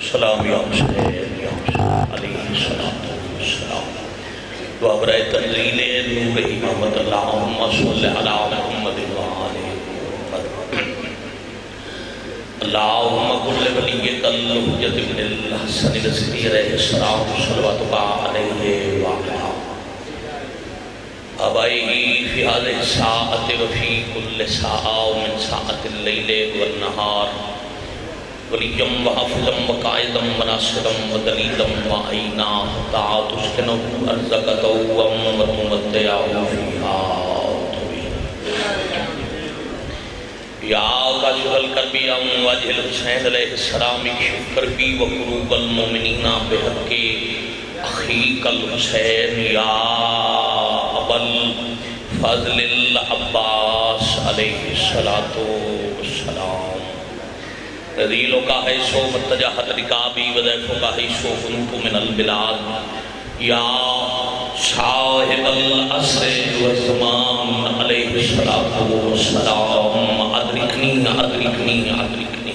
سلام یا حسین یا حسین علیہ السلام دعا برائے تنزیل نور امامت اللہم صلی علی محمد وآلہ اللہم کل ولیک الحجت بن الحسن الصغیر علیہ السلام صلوات اللہ علیہ وآلہ آبائی فی هذه الساعة وفي كل ساعة ومن ساعة الليل والنهار وليا وحافظا وقائدا وناصرا ودليلا وعينا حتى تسكنه أرزق توبا وتمتعه فيها طويلا يا كاشف الكرب يا مواجه الحسين عليه السلام اكشف كربي وكروب المؤمنين بحق أخيك الحسين يا أبا الفضل العباس عليه الصلاة والسلام ذیلوں کا حیثو متجاہت رکابی وضیفوں کا حیثو فنوکو من البلاد یا صاحب العصر والزمان علیہ السلام ادرکنی ادرکنی ادرکنی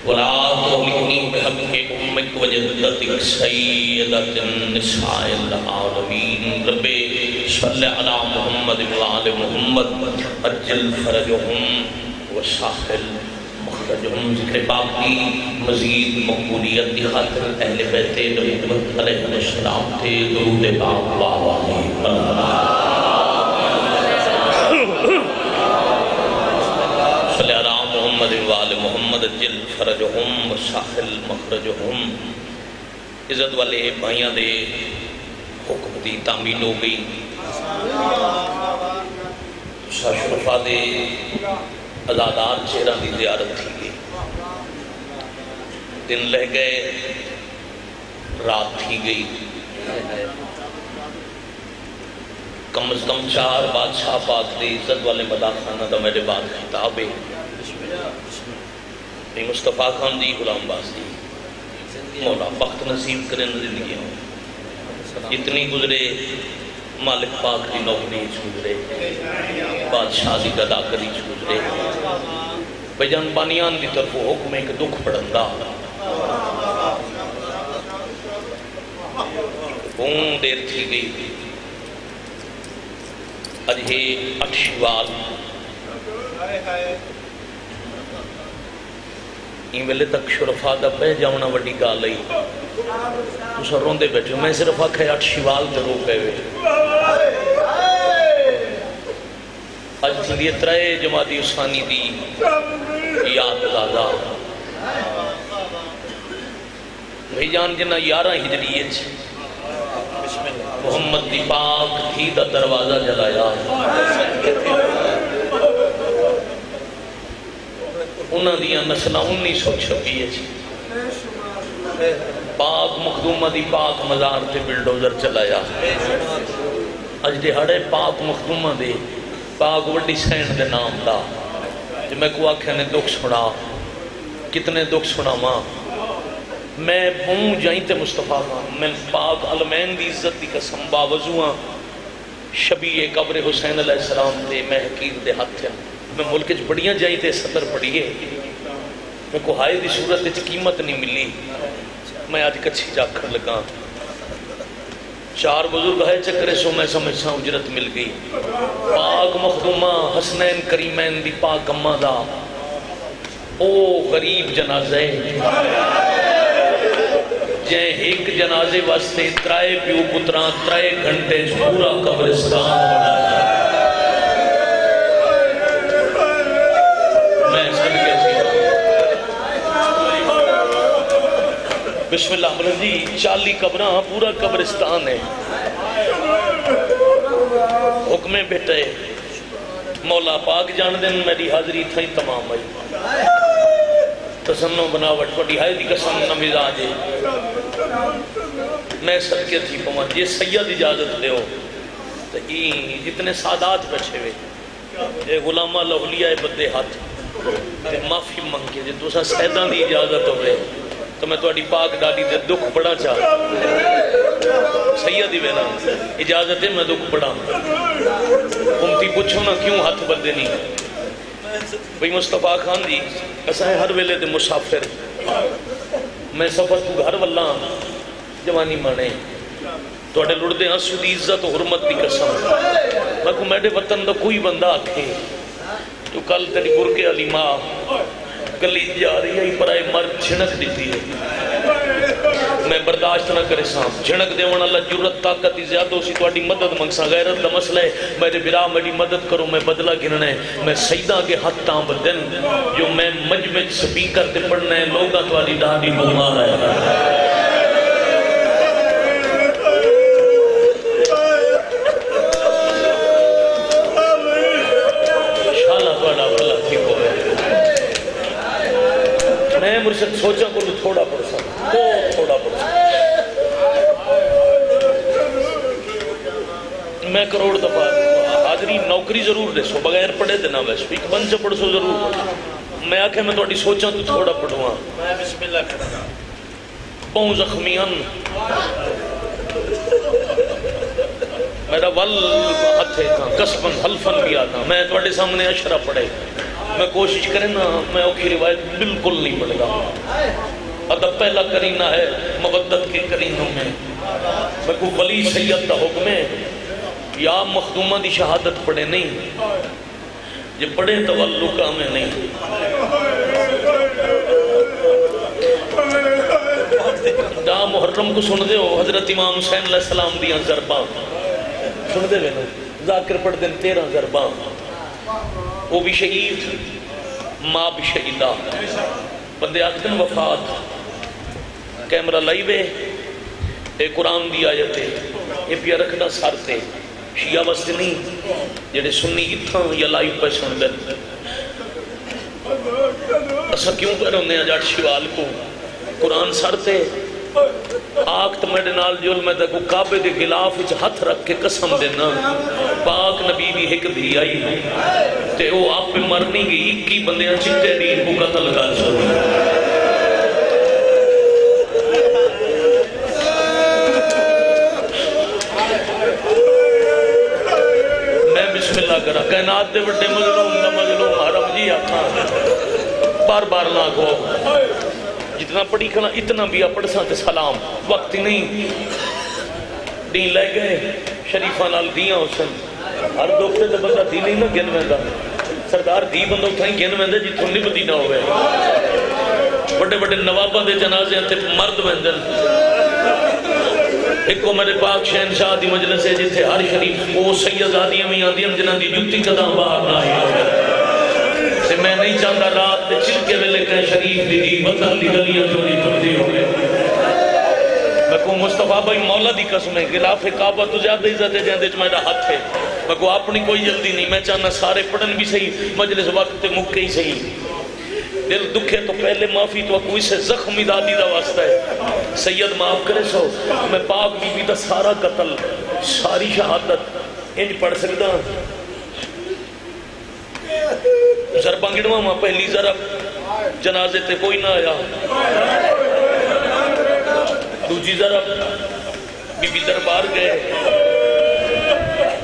ولا تغلقنی بحق امک وجدتک سیدت النساء العالمین رب صلی علی محمد وآل محمد اجل فرجهم وساحل مخرجہم ذکر باقی مزید مقبولیت دی خاطر اہل بیت نبوت علیہ السلام تھے درود پاک واہ صلی علی محمد وآل محمد جل فرجہم وساحل مخرجہم عزت والے بھائیاں دے حکم دی تعمیل ہو گئی شرفا دے ازادار چہرہ دی زیارت تھی گئی دن لہ گئے رات تھی گئی کم از کم 4 بادشاہ پاک دی عزت والے مداخانہ دا میرے بعد خطاب ہے مصطفیٰ خان دی غلام باز دی مولا بخت نصیب کرے زندگیوں اتنی گزرے مالک پاک دی نوکری گزرے بادشاہ دی گداکری گزرے بجان بانیان دی طرف حکم ایک دکھ پڑھندا اون دیر تھی گئی اجھے 8 شوال این ویلے تک شرفا دا بہ جاؤنا وڈی گال لئی اسا روندے بیٹھے میں صرف آکھے 8 شوال تے رو پے وے اج چلیے 3 جمادی اسانی دی یاد دادا بھئی جان جنہ 11 ہجریے محمد دی پاک تھی دا دروازہ جلایا انہاں دیاں نسلہ 1926 پاک مخدومہ دی پاک مزار تے بلڈوزر چلایا اج دہاڑے پاک مخدومہ دے پاک وڈی سین دے نام دا جو میں کو آکھے نے دکھ سنا کتنے دکھ سنا ماں میں بھون جائیں تے مصطفیٰ خان میں پاک علمین دی عزت دی قسم باوضوعاں شبیہ قبر حسین علیہ السلام دے میں حقیر دے ہاتھ ہیں میں ملک چ بڑیاں جائیں تے سطر پڑھیے میں کو ہائے دی صورت تے قیمت نہیں ملی میں آج کچھی جا کر لگا 4 بزرگ ہے چکرے سو میں سمجھا اجرت مل گئی پاک مخدومہ حسنین کریمین دی پاک امہ دا او غریب جنازے جائیں ایک جنازے واسطے 3 پیو پتران 3 گھنٹے پورا قبرستان بنایا بسم اللہ مرضی 40 قبران پورا قبرستان ہے حکمیں بیٹے مولا پاک جان دن میری حاضری تھا تمام ہے تسنو بناوٹ پڑی ہے دی قسم نمزاج ہے میں صدقے تھی پمان یہ سید اجازت دے ہو تو جتنے سادات بیٹھے ہوئے اے غلامہ لولیہ بدے ہاتھ معافی منگ کے جو دوسرا سیدان دی اجازت ہوئے تو میں تو اڈی پاک ڈاڈی دے دکھ پڑا چاہا سیدی وینا اجازت ہے میں دکھ پڑا امتی پوچھو نا کیوں ہاتھ بدے نہیں بھئی مصطفیٰ خان دی ایسا ہے ہر ویلے دے مسافر میں سفر تو گھر واللہ جوانی مانے توڑے لڑدے آنسو دی عزت و حرمت دی قسم میں کو میڈے وطن دا کوئی بندہ آکھے تو کل تیری برکے علی ماں گلی جا رہی ہے پرائے مرد جھنک دیتی ہے میں برداشت نہ کرے سام جھنک دے ون اللہ جرت طاقت ہی زیادہ اسی تو اڈی مدد منگسا غیرت دا مسئلہ ہے میرے برا میری مدد کرو میں بدلہ گرنا ہے میں سیدہ کے حد تاں بدن جو میں مجمع سپیکر تے پڑھنا ہے لوگا تو علی دہانی بھوما ہے مرشد سوچا کو تھوڑا پڑسا تھوڑا پڑسا میں کروڑ دفعہ حاضری نوکری ضرور دے سو بغیر پڑھے دینا ویسے ایک بند سے پڑھ سو ضرور میں آکھے میں توڑی سوچا تو تھوڑا پڑھواں میں بسم اللہ کرنا پاؤں زخمیان میرا ول ہتھے تھا قسمن حلفن بھی آتا میں توڑے سامنے اشرہ پڑھے میں کوشش کریں نا میں اوکھی روایت بالکل نہیں پڑھ رہا ادب پہلا کرینہ ہے مودت کے کرینوں میں میں کو ولی سید دا حکم ہے یا مخدومہ دی شہادت پڑھے نہیں یہ پڑھے تولکہ میں نہیں دا محرم کو سن دے ہو حضرت امام حسین علیہ السلام دیاں ضرباں سن دے میں ذاکر پڑھ دیں 13 ضرباں وہ بھی شہید ماں بھی شہیدہ بندے آخدن وفات کیمرہ لائیوے اے قرآن دی آیتے یہ پیا رکھنا سارتے شیعہ واسطے نہیں جڑے سنی اتھاں یا لائیو پہ سندن اسا کیوں پر ہونے آجاٹ شیوال کو قرآن سارتے آکت میڈے نال جول میں تکو کعبے دے غلاف وچ ہتھ رکھ کے قسم دینا پاک نبی دی ایک دھی آئی تے وہ آپ پہ مرنی گئی 21 بندیاں چٹے دین کو قتل کر سو میں بسم اللہ کرا کائنات دے بڑے مظلوم نہ مظلوم حرم جی آتا بار بار نہ کو جتنا پڑھی کھنا اتنا بھی پڑھ سانتے سلام وقت نہیں دین لے گئے شریفہ نال دیاں حسن ہر دوکتے دے بندہ دی نہیں نہ گن میں دا سردار دی بندہ اتھائیں گن میں دے جتوں نب دی نہ ہوئے بڑے بڑے نوابہ دے جنازے انتے مرد میں دن ایک کو میرے پاک شہنشاہ دی مجلس ہے جتھے ہر شریف وہ سید آدیاں میں آدیاں جنہ دی جتی قدام باہر نہ آئی میں نہیں چاہتا رات دے چلکے ویلے کہیں شریف دی دی وطن دی گلیاں چوری تردی ہوئے میں کو مصطفیٰ بھائی مولا دی قسم ہے غلاف کعبہ تو زیادہ عزت ہے جہاں دیچ میرا ہاتھ ہے میں کو اپنی کوئی جلدی نہیں میں چاہنا سارے پڑھن بھی صحیح مجلس وقت مکے ہی صحیح دل دکھے تو پہلے معافی تو کوئی سے زخمی دادی دا واسطہ ہے سید معاف کرے سو میں پاک بی بی دا سارا قتل ساری شہادت انج پڑھ سکتا ضرباں گڑواں ماں پہلی ضرب جنازے تے کوئی نہ آیا دوجی ضرب بی بی دربار گئے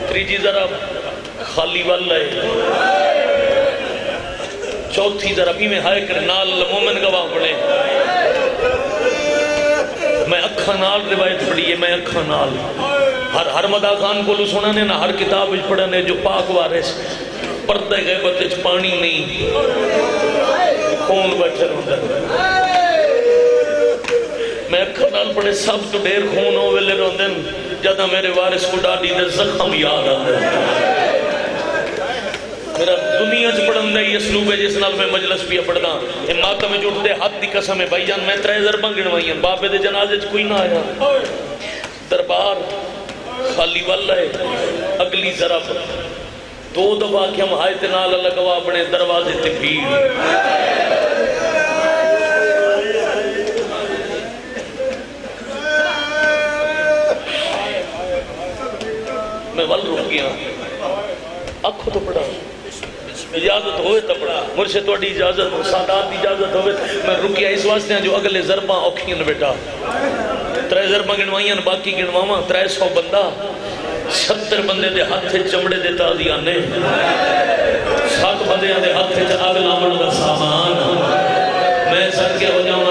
تریجی ضرب خالی وال لائے چوتھی ضرب ہی میں ہائے کر نال مومن گواہ پڑے میں اکھا نال روایت پڑھی ہے میں اکھا نال ہر مدہ خان کو لو سنانے نہ ہر کتاب اچھ پڑھنے جو پاک وارث پردے گئے بچے پانی نہیں خون بچر ہوتا میں کھنال پڑے سب تو دیر خون ہو ویلے روندن جدہ میرے وارث کو ڈاڈی دے زخم یاد آتا میرا دنیا چ پڑھن دے یہ اسلوب ہے جس نال میں مجلس بھی پڑھدا اے ماتم میں جھوٹ دے ہاتھ دی قسم ہے بھائی جان میں 3 ضرباں گنوائیاں بابے دے جنازے چ کوئی نہ آیا دربار خالی والا ہے اگلی ضرب 2 دفعہ کہ ہم ہائے نال اللہ گواہ بنے دروازے تے بھیڑ میں ول رک گیا آنکھوں تو پڑا اجازت ہوئے تو پڑا مرشد توڑی اجازت سادات دی اجازت ہوئے میں رکیا اس واسطے ہیں جو اگلے ضرباں اوکھیں بیٹا 3 ضرباں گنوائیاں باقی گنواواں 300 بندہ 70 بندے دے ہاتھ سے چمڑے دے تازیاں نے 7 بندے دے ہاتھ سے آگ لامن دا سامان میں سر کے ہو جاؤں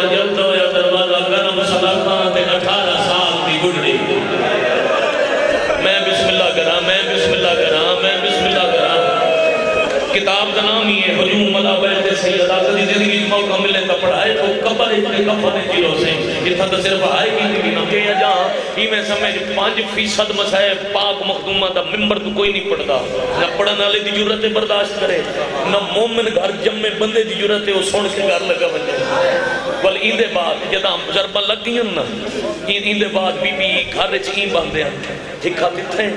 کتاب کا نام ہی ہے ہجوم علی بیت سیدہ کدی زندگی موقع ملے تو پڑھائے تو قبر اتنے کفن جیلو سے جتنا تو صرف آئے کی نہ کہ جہاں ہی میں سمجھ 5% مسائب پاک مخدومہ دا ممبر تو کوئی نہیں پڑھتا نہ پڑھن والے دی جرت برداشت کرے نہ مومن گھر جمے بندے دی جرت وہ سن کے گھر لگا بنے بل این دے بعد جدا ضربہ لگ گئی نا این دے بعد بی بی گھر چین باندھے ہیں ہکھا کتنے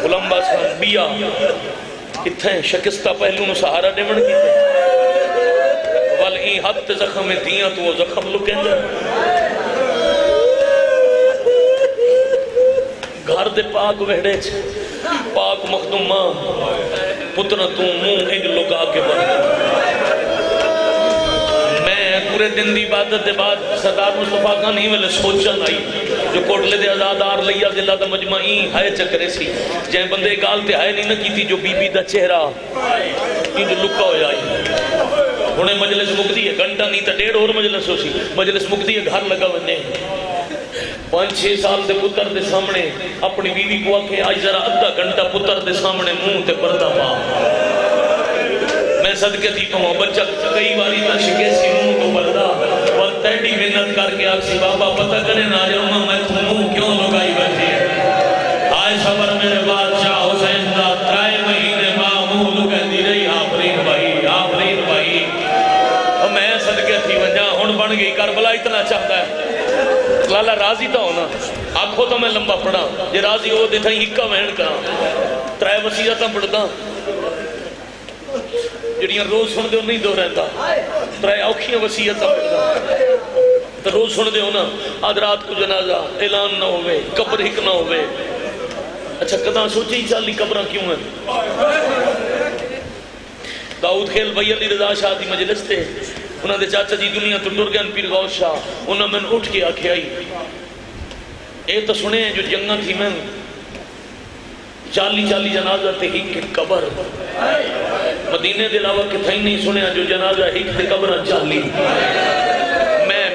غلام باز خان بیا کتنے شکستہ پہلو نو سہارا ڈیمن کیتے ول این حد تے زخم دیاں تو وہ زخم لکیں جا گھر دے پاک ویڑے پاک مخدومہ پتر تو منہ انج لگا کے بڑھ پورے دن دی عبادت دے بعد سردار مصطفیٰ کا نہیں ملے سوچن آئی جو کوٹلے دے آزادار لیا دلہ دا مجمعین ہائے چکرے سی جائیں بندے گال تے ہائے نہیں نہ کی تھی جو بی بی دا چہرہ جو لکا ہو جائی انہیں مجلس مقدی ہے گھنٹہ نہیں تا 1.5 اور مجلس ہو سی مجلس مقدی ہے گھر لگا بنے 5-6 سال دے پتر دے سامنے اپنی بیوی کو آکھیں آج ذرا ادھا گھنٹہ پتر دے سامنے منہ تے پردہ پا میں صدقے تھی کہوں بچہ کئی باری تا شکے سی منہ کو پردہ اور تیڑی محنت کر کے آکسی بابا پتہ کرے نہ جاؤں میں تو منہ کیوں لگائی بیٹھی ہے آئے صبر میرے بادشاہ حسین دا 3 مہینے ماں منہ لگن دی رہی آفرین بھائی اور میں صدقے تھی ونجا ہون بن گئی کربلا اتنا چاہتا ہے لالا راضی تا ہونا آنکھوں تو میں لمبا پڑھا یہ راضی ہو دیتا ہی ہکا مہن کرا 3 وسیعتاں پڑھتا جڑیاں روز سن دے نہیں دو رہتا 3 اوکھیاں وسیعتاں پڑھتا تو روز سن دے ہونا آج رات کو جنازہ اعلان نہ ہوئے قبر ہک نہ ہوئے اچھا کداں سوچی چالی قبرہ کیوں ہیں داؤد خیل بھائی علی رضا شاہ دی مجلس تھے انہوں نے چاچا جی دنیا تو ڈر گئن پیر غوث شاہ انہوں نے اٹھ کے آکھے آئی اے تو سنے جو جنگاں تھی میں 40 جنازہ تے ہی کے قبر مدینے دے علاوہ کتھا ہی نہیں سنے جو جنازہ ہی کے قبر 40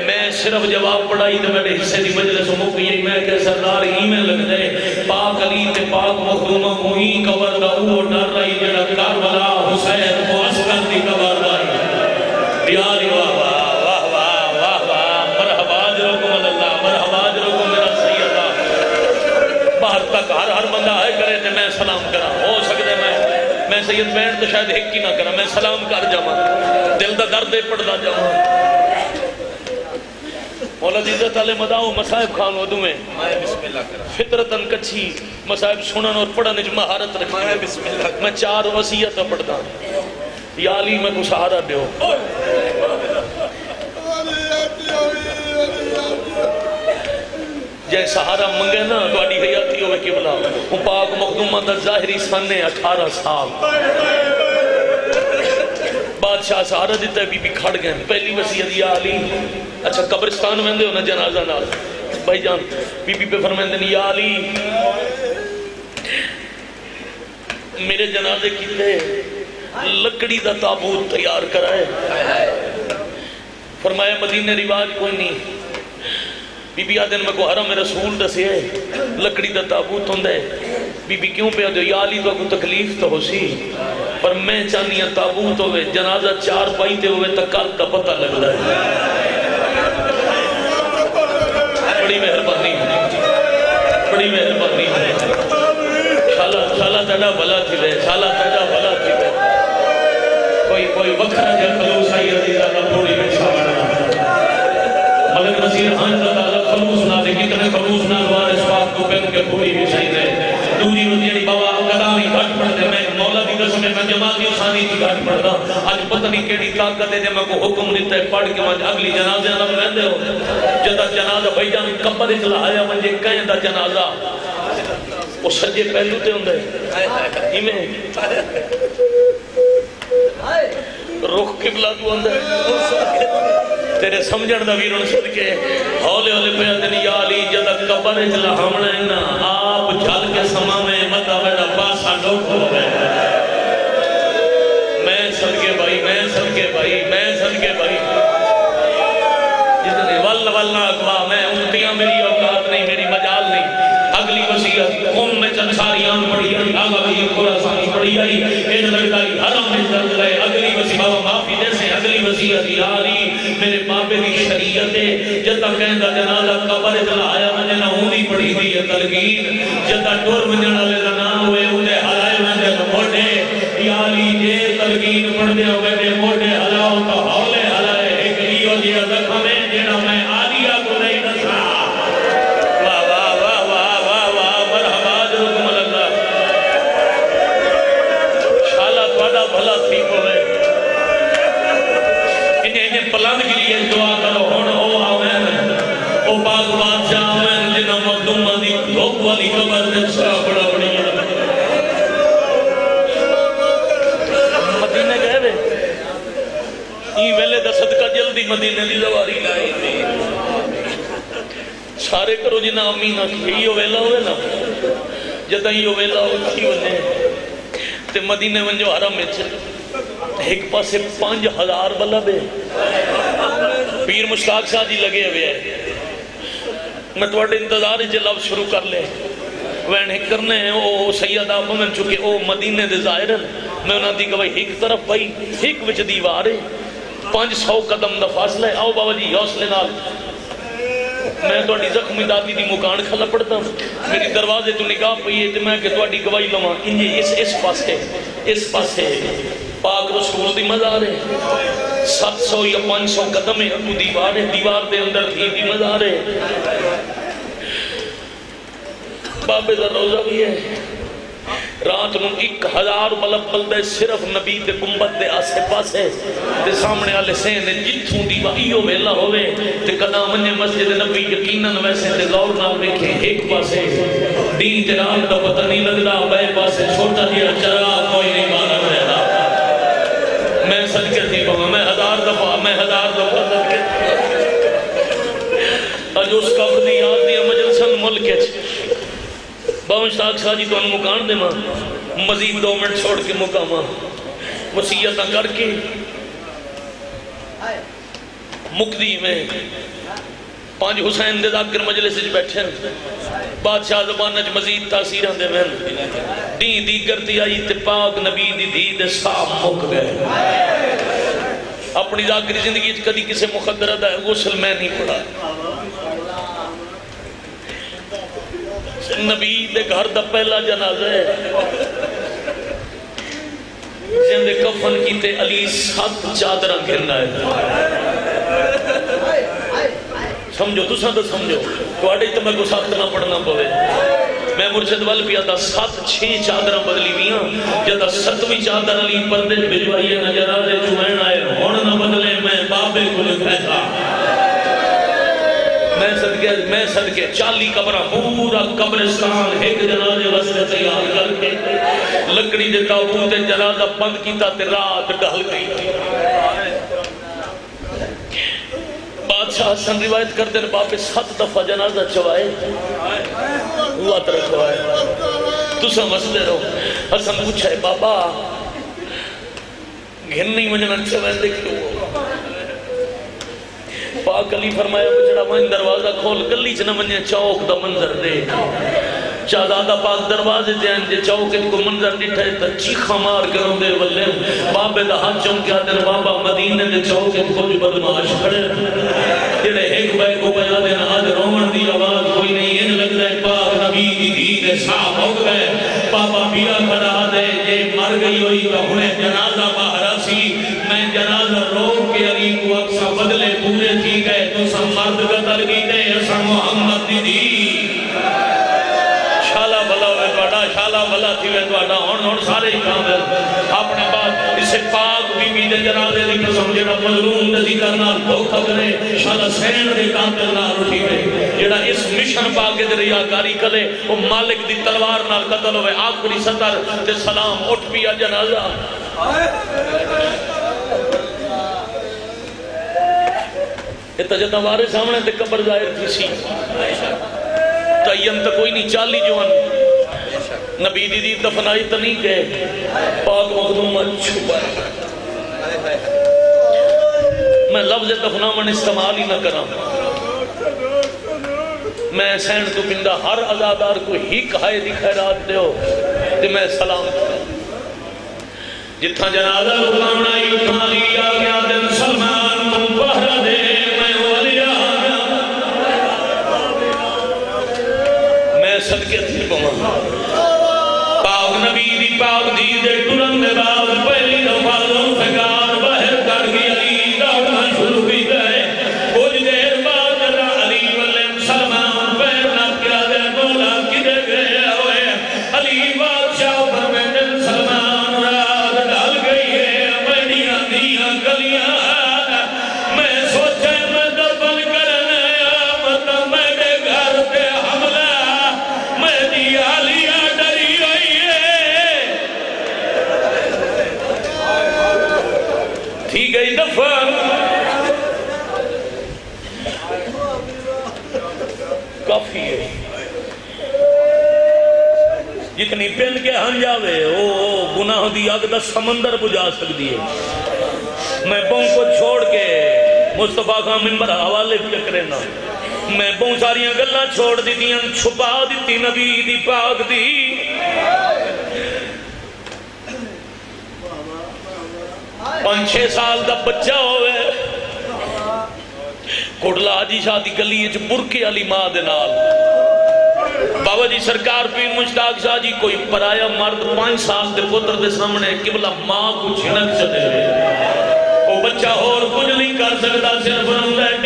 میں صرف جواب پڑھائی تو میرے حصے دی مجلس مکئی میں کہ سردار ہی میں لگ دے پاک علی تے پاک مخدومہ کو ہی قبر دا وہ ڈر رہی جڑا کربلا حسین کو عسکر دی قبر دائی یا علی واہ واہ واہ واہ واہ مرحبا جرکم اللہ مرحبا جرکم میرا سیدہ باہر تک ہر بندہ ہے کرے تے میں سلام کرا ہو سکتے میں سید بینڈ تو شاید ایک ہی نہ کرا میں سلام کر جاما دل دا درد پڑھتا جاما مولا عزت علی مداؤ مصائب خان ودو میں فطرتاً کچھی مصائب سنن اور پڑھن اج مہارت رکھی میں 4 وصیت پڑھتا یا علی میں کو سہارا دیو جائے سہارا منگے نا تو اڈی حیاتی ہوئے قبلہ وہ پاک مخدومہ دا ظاہری سنے 18 سال بادشاہ سہارا دیتا ہے بی بی کھڑ گئے پہلی وصیت یا علی اچھا قبرستان میں دے ہونا جنازہ نال بھائی جان بی بی پہ فرمائیں دیں یا علی میرے جنازے کی دے لکڑی دا تابوت تیار کرائے فرمایا مدینہ رواج کوئی نہیں بی بی آدھن میں کو حرم رسول دسے لکڑی دا تابوت ہوں دے بی بی کیوں پہ آدھو یا علی تو کو تکلیف تو ہو سی پر میں چاہنی تابوت ہوئے جنازہ 4 پائیتے ہوئے تکال کا پتہ لگ رہا ہے بڑی مہربانی بڑی مہربانی شالا تیڑا بھلا تھی لے شالا تیڑا بھلا تھی لے کوئی وقتہ جا خلوص آئی عزیزہ لپوڑی میں چھاڑا ملک نصیر ہاں تعالیٰ خلوص نہ دے کتنے خلوص نہ دوار اس بات کو پہن کے پوری بھی صحیح دے دوری وزیری بابا قدامی گھٹ پڑھ دے میں مولا دی قسم میں جماعتی حسانی کی گھٹ پڑھ دا آج پتہ نہیں کیڑی طاقت ہے جب میں کو حکم دیتا ہے پڑھ کے میں اگلی جنازے نہ رہندے ہو جدا جنازہ بھائی جان قبر اچھلا آیا مجھے کہیں دا جنازہ وہ سجے پہلو تے ہوں دے ایمیں رخ قبلہ تو ہوں دے تیرے سمجھن دا ویرون صدقے ہولے ہولے پہ دن یا علی جدا قبر اچھلا ہمنا ہے نا آپ جھل کے سما میں مدہ ویڈا باسا ڈوک ہو گئے میں صدقے بھائی جتنے والنہ اقوا میں امتیاں میری اوقات نہیں میری مجال نہیں اگلی وسیعت میں چند ساریاں جان پڑی آئی آگا بھی خراسانی پڑی آئی ایک لڑکائی حرم میں درد لائے اگلی وسیع معافی دے سے اگلی وسیعت یاری میرے بابے کی شریعت جتا کہندہ جنازہ قبر اتلا آیا مجھے نہ ہونی پڑی دی تلقین جتا ٹور منجنہ لے نام ہوئے انہیں حلائے مندے موڑے یاری جے تلقین پڑھ دے ہوئے دے موڑے حلاؤ تو حولے حلائے ایک لیو جی ازکھا میں جیڑا میں آلیا کو نہیں نسا واہ واہ واہ واہ واہ واہ مرحبا جرکم اللہ شالا توڑا بھلا تھی ہوئے انہیں پلند کے لیے دعا کرو ہونا او آمین او باغ بادشاہ آمین جنہ مقدومہ دی دھوک والی قبر دے سرا بڑا بڑی مدینہ گئے وے این ویلے دا صدقہ جلدی مدینہ دی زواری لائی تھی سارے کرو جنہ امینہ کی یہ ویلہ ہوئے نا جدہ یہ ویلہ ہوئی ہونے تے مدینہ من جو حرم میں چھے ایک پاسے 5000 بلب ہے پیر مشتاق شاہ جی لگے ہوئے ہیں میں توڑے انتظار ہی لفظ شروع کر لے وین ایک کرنے ہیں او سیدہ من چکے او مدینہ دے ظاہرن میں انہاں دی گواہی ایک طرف بھائی ایک وچ دیوارے 500 قدم دا فاصلہ ہے آؤ بابا جی حوصلے نال میں توڑی زخمی دادی دی مکان کھلا پڑتا ہوں میری دروازے تو نگاہ پئی ہے تو میں کہ توڑی گواہی لواں انجی اس پاسے پاک رسول دی مزار ہے 700 یا 500 قدم ہے تو دیوار ہے دیوار دے اندر تھی دی مزار ہے بابے دا روزہ بھی ہے رات نو 1000 بلب بلدے صرف نبی دے گنبد دے آسے پاسے دے سامنے آلے سین جتھوں دی وحیو ویلا ہوئے تے قدام منجے مسجد نبی یقیناً ویسے تے غور نہ رکھے ایک پاسے دین جناب دا پتہ نہیں لگدا بے پاسے چھوٹا دیا چراغ کوئی نہیں مانا رہا میں صدقے تھی بہاں میں 1000 دفعہ صدقے آج اس قبر دی یاد دیا مجلسن ملکے بابا مشتاق شاہ جی تو ان مکان دے ماں مزید 2 منٹ چھوڑ کے مقامہ وسیعتہ کر کے مقدی میں 5 حسین دے ذاکر مجلس سے بیٹھے بادشاہ زبانہ مزید تاثیرہ دے میں دی کرتی آئی تے پاک نبی دی دے صاحب مک گئے اپنی ذاکری زندگی کدی کسے مخدرہ دا غسل میں نہیں پڑھا نبی دے گھر دا پہلا جنازہ ہے جن دے کفن کی تے علی 7 چادرہ گھرنا ہے سمجھو تو ساتھ سمجھو تو آڑے تو میں کو ساتھ نہ پڑھنا پوے میں مرشد وال پیا تھا 7-6 چادرہ بدلی بیاں جدہ 7ویں چادر علی پردے بجوائیے نہ جنازے چوہین آئے ہون نہ بدلے میں بابے کو لکھتا میں صدقے 40 قبرہ پورا قبرستان ایک جنازے وسط تیار کر کے لکڑی دے تابوت جنازہ بند کیتا تے رات ڈال گئی بادشاہ حسن روایت کرتے ہیں باپے 7 دفعہ جنازہ چوائے اللہ طرح چوائے تو سمجھتے رہو حسن پوچھا ہے بابا گھن نہیں مجھے چوائے دیکھو پاک علی فرمایا بچڑا من دروازہ کھول گلی چنہ منجھے چوک دا منظر دے شہزادہ پاک دروازے دے انجھے چوک کو منظر ڈٹھے تا چیخا مار کروں دے والے بابے دا ہاتھ چونکہ آتے ہیں بابا مدینہ دے چوک کچھ بدماش کھڑے جڑے ایک بے کو بیا دینا آج رومن دی آواز کوئی نہیں ان لگ دے پاک نبی دی دید صاحب ہو گئے بابا بیا کھڑا دے جے مر گئی ہوئی تو انہیں جنازہ باہرہ سی میں جنازہ روک کے علی کو اکسا بدلے پورے تھی گئے تو سب مرد قتل کی دے ایسا محمد دی شالا بھلا ہوئے توڑا شالا بھلا تھی ہوئے توڑا ہون سارے ہی کامل اپنے بعد اسے پاک بی بی دے جنازے دی قسم جڑا مظلوم دے کرنا دھوکھا کرے شالا سین دے قاتل نہ اٹھی گئے جڑا اس مشن پاک دے ریاکاری کرے وہ مالک دی تلوار نال قتل ہوئے آخری سطر تے سلام اٹھ پیا جنازہ اتنا جتا وارے سامنے تے قبر ظاہر تھی سی تائین تا کوئی نہیں 40 جوان نبی دی دفنائی تا نہیں گئے پاک مخدومہ چھپائے میں لفظ دفنامن استعمال ہی نہ کرا میں سین تو بندہ ہر عزادار کو ہی کہائے دی خیرات دے ہو تے میں سلام جتھا جنازہ بلاونا اتھا لیا گیا دن سلمان کو پہرا دے میں ولی آگا میں صدقے تھی پہاں پاک نبی دی پاک دی دے ٹرن دے بعد پہلی دفعہ فکار باہر کر گئی علی دوڑنا شروع کی گئے کچھ دیر بعد جدا علی ولیم سلمان پیر نہ کیا دے مولا کدے گئے ہوئے علی بادشاہ فرمے دن سلمان رات ڈال گئی ہے میڈیاں دیاں گلیاں میں سوچے میں دفن کرنے مطلب میرے گھر پہ حملہ میری علیہ ڈری ہوئی ہے تھی گئی دفن کافی ہے جتنی پن کے ہن جاوے او گناہ دی اگ دا سمندر بجھا سکتی ہے میں بوں کو چھوڑ کے مصطفیٰ کا منبر حوالے بھی کرنا میں بوں ساریاں گلاں چھوڑ دیتیاں چھپا دیتی نبی دی پاک دی پانچ چھ سال دا بچہ ہوئے کوٹلا حاجی شاہ دی گلی وچ برکے علی ماں دے نال بابا جی سرکار پیر مشتاق شاہ جی کوئی پرایا مرد 5 سال دے پتر دے سامنے قبلہ ماں کو چھنک چلے وہ بچہ اور کچھ نہیں کر سکتا صرف رہتا ہے